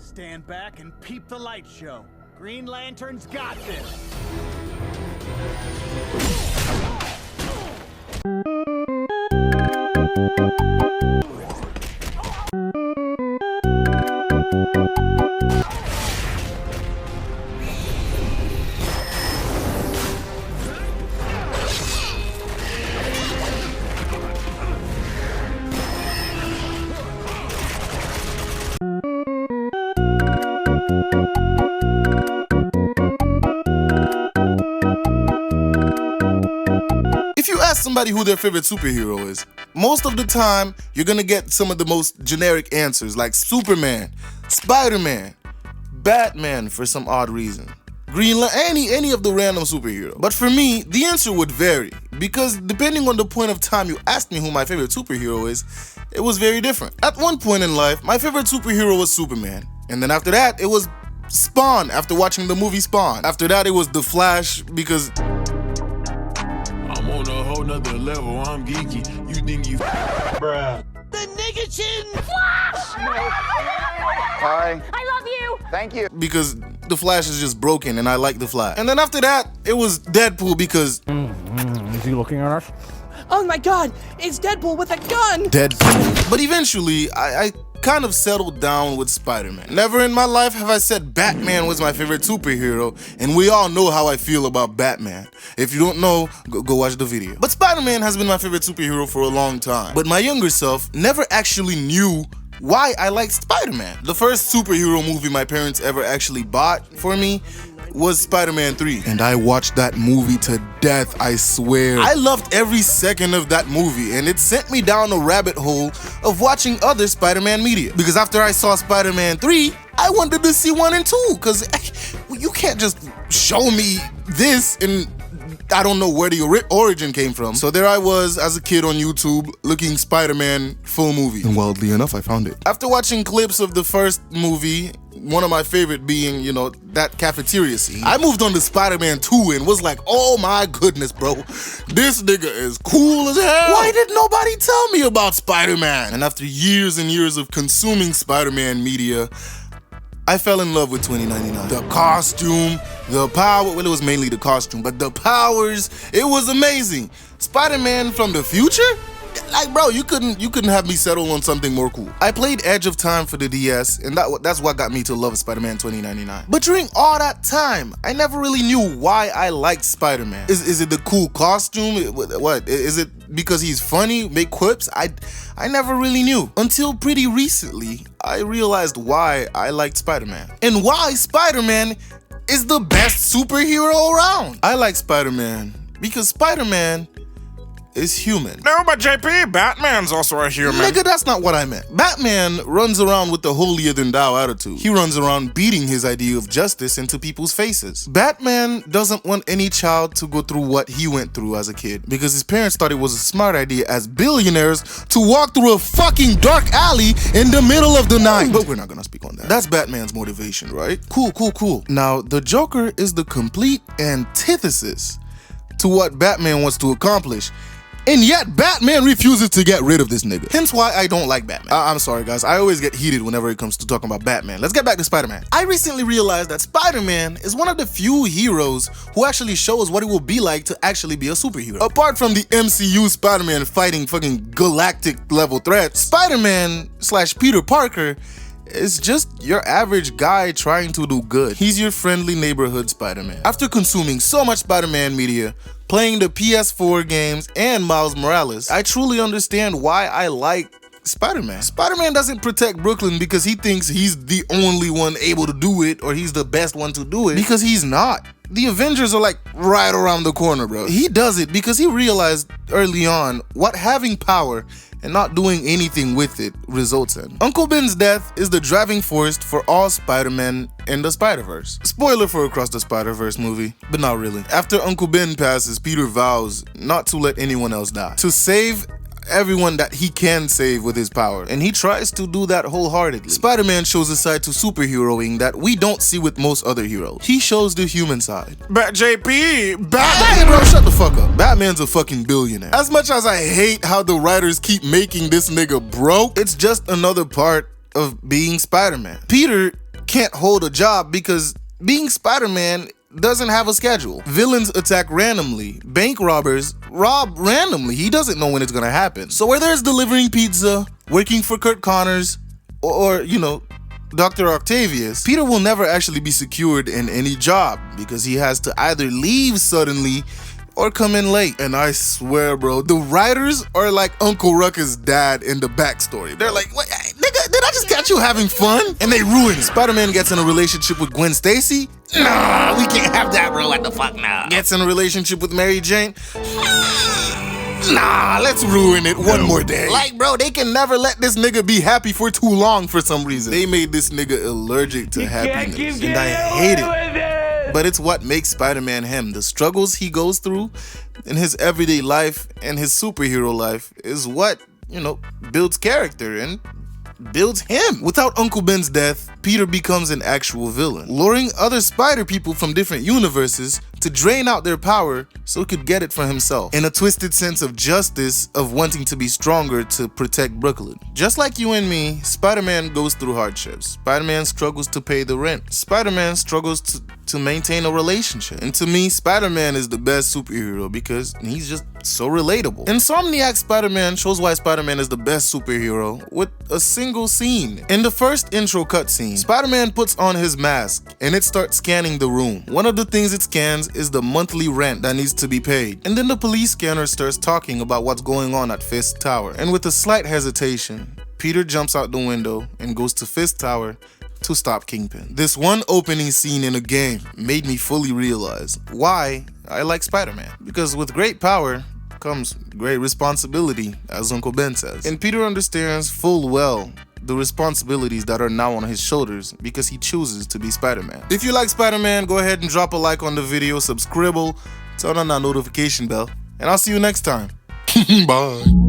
Stand back and peep the light show. Green Lantern's got this. If you ask somebody who their favorite superhero is, most of the time you're gonna get some of the most generic answers like Superman, Spider-Man, Batman for some odd reason, any of the random superhero. But for me, the answer would vary because depending on the point of time you asked me who my favorite superhero is, it was very different. At one point in life, my favorite superhero was Superman, and then after that, it was Spawn after watching the movie Spawn. After that, it was The Flash because I'm on a whole nother level, I'm geeky. You think you bruh. The nigga chin Flash! Hi. I love you! Thank you. because The Flash is just broken and I like The Flash. And then after that, it was Deadpool because Is he looking at us? Oh my god, it's Deadpool with a gun! Deadpool. But eventually, I kind of settled down with Spider-Man. Never in my life have I said Batman was my favorite superhero, and we all know how I feel about Batman. If you don't know, go watch the video. But Spider-Man has been my favorite superhero for a long time. But my younger self never actually knew why I liked Spider-Man. The first superhero movie my parents ever actually bought for me was Spider-Man 3. And I watched that movie to death, I swear. I loved every second of that movie, and it sent me down a rabbit hole of watching other Spider-Man media. Because after I saw Spider-Man 3, I wanted to see 1 and 2, because you can't just show me this and I don't know where the origin came from. So there I was as a kid on YouTube looking Spider-Man full movie. And wildly enough, I found it. After watching clips of the first movie, one of my favorite being, you know, that cafeteria scene, I moved on to Spider-Man 2 and was like, oh my goodness, bro. This nigga is cool as hell. Why did nobody tell me about Spider-Man? And after years and years of consuming Spider-Man media, I fell in love with 2099. The costume, the power, well, it was mainly the costume, but the powers, it was amazing. Spider-Man from the future? Like, bro, you couldn't have me settle on something more cool. I played Edge of Time for the DS, and that's what got me to love Spider-Man 2099. But during all that time, I never really knew why I liked Spider-Man. Is it the cool costume? What? Is it because he's funny, make quips? I never really knew. Until pretty recently, I realized why I liked Spider-Man. And why Spider-Man is the best superhero around. I like Spider-Man because Spider-Man is human. No, but JP, Batman's also a human. Nigga, that's not what I meant. Batman runs around with the holier-than-thou attitude. He runs around beating his idea of justice into people's faces. Batman doesn't want any child to go through what he went through as a kid because his parents thought it was a smart idea as billionaires to walk through a fucking dark alley in the middle of the night. But we're not gonna speak on that. That's Batman's motivation, right? Cool. Now, the Joker is the complete antithesis to what Batman wants to accomplish. And yet, Batman refuses to get rid of this nigga. Hence why I don't like Batman. I'm sorry, guys. I always get heated whenever it comes to talking about Batman. Let's get back to Spider-Man. I recently realized that Spider-Man is one of the few heroes who actually shows what it will be like to actually be a superhero. Apart from the MCU Spider-Man fighting fucking galactic level threats, Spider-Man / Peter Parker is just your average guy trying to do good. He's your friendly neighborhood Spider-Man. After consuming so much Spider-Man media, playing the PS4 games, and Miles Morales, I truly understand why I like Spider-Man. Spider-Man doesn't protect Brooklyn because he thinks he's the only one able to do it or he's the best one to do it, because he's not. The Avengers are like right around the corner, bro. He does it because he realized early on what having power and not doing anything with it results in. Uncle Ben's death is the driving force for all Spider-Man in the Spider-Verse. Spoiler for Across the Spider-Verse movie, but not really. After Uncle Ben passes, Peter vows not to let anyone else die, to save everyone that he can save with his power, and he tries to do that wholeheartedly. Spider-Man shows a side to superheroing that we don't see with most other heroes. He shows the human side. But JP, Hey, bro, shut the fuck up. Batman's a fucking billionaire. As much as I hate how the writers keep making this nigga broke, it's just another part of being Spider-Man. Peter can't hold a job because being Spider-Man doesn't have a schedule. Villains attack randomly. Bank robbers rob randomly. He doesn't know when it's gonna happen. So whether it's delivering pizza, working for Kurt Connors, or you know, Dr. Octavius, Peter will never actually be secured in any job because he has to either leave suddenly or come in late. And I swear, bro, the writers are like Uncle Ruckus' dad in the backstory. They're like, what, nigga, did I just catch you having fun? And they ruin it. Spider-Man gets in a relationship with Gwen Stacy. Nah, we can't have that, bro. What the fuck now? Gets in a relationship with Mary Jane. Nah, let's ruin it one more day. Like, bro, they can never let this nigga be happy for too long for some reason. They made this nigga allergic to happiness, and I hate it. But it's what makes Spider-Man him. The struggles he goes through in his everyday life and his superhero life is what, you know, builds character and builds him. Without Uncle Ben's death, Peter becomes an actual villain, luring other spider people from different universes to drain out their power so he could get it for himself, in a twisted sense of justice of wanting to be stronger to protect Brooklyn. Just like you and me, Spider-Man goes through hardships. Spider-Man struggles to pay the rent. Spider-Man struggles to maintain a relationship. And to me, Spider-Man is the best superhero because he's just so relatable. Insomniac Spider-Man shows why Spider-Man is the best superhero with a single scene. In the first intro cutscene, Spider-Man puts on his mask and it starts scanning the room. One of the things it scans is the monthly rent that needs to be paid. And then the police scanner starts talking about what's going on at Fisk Tower. And with a slight hesitation, Peter jumps out the window and goes to Fisk Tower to stop Kingpin. This one opening scene in a game made me fully realize why I like Spider-Man. Because with great power comes great responsibility, as Uncle Ben says. And Peter understands full well the responsibilities that are now on his shoulders because he chooses to be Spider-Man. If you like Spider-Man, go ahead and drop a like on the video, subscribe, turn on that notification bell, and I'll see you next time. Bye.